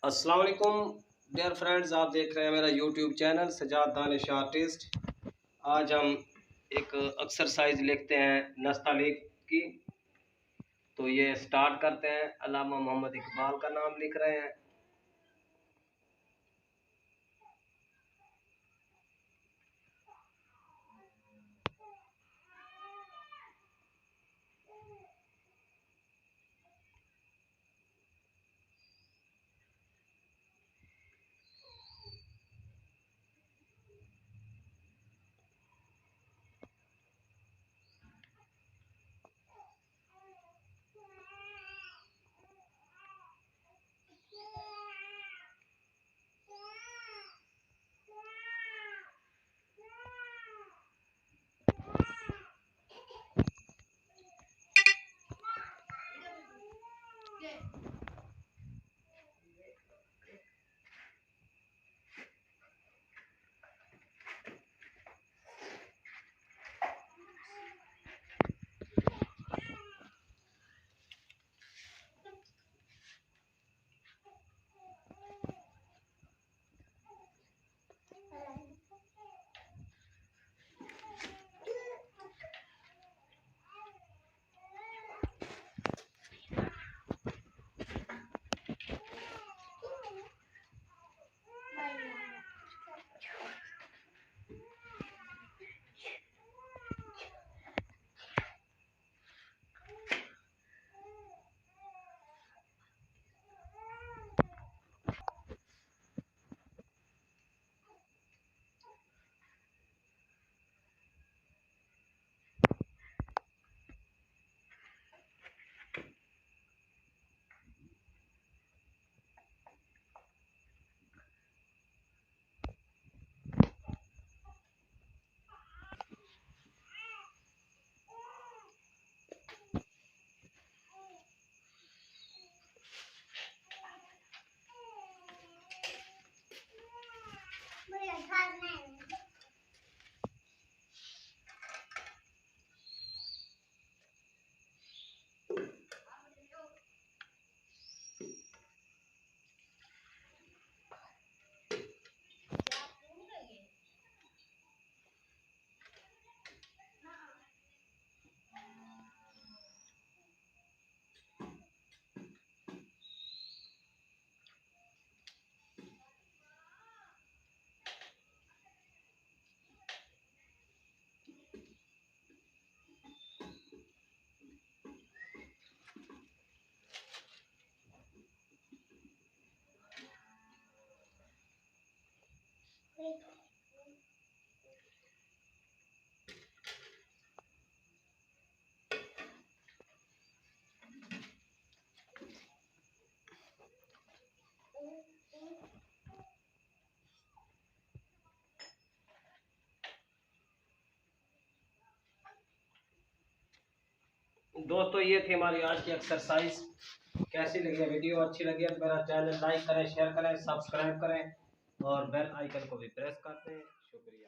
अस्सलाम वालेकुम dear friends, आप देख रहे हैं मेरा YouTube channel Sajad Danish artist. आज हम एक एक्सरसाइज लिखते हैं नस्तालीक की। तो ये स्टार्ट करते हैं। अल्लामा मोहम्मद इकबाल का नाम लिख रहे हैं। दोस्तों, ये थी हमारी आज की एक्सरसाइज। कैसी लगी है वीडियो? अच्छी लगी है तो मेरा चैनल लाइक करें, शेयर करें, सब्सक्राइब करें और बेल आइकन को भी प्रेस कर दें। शुक्रिया।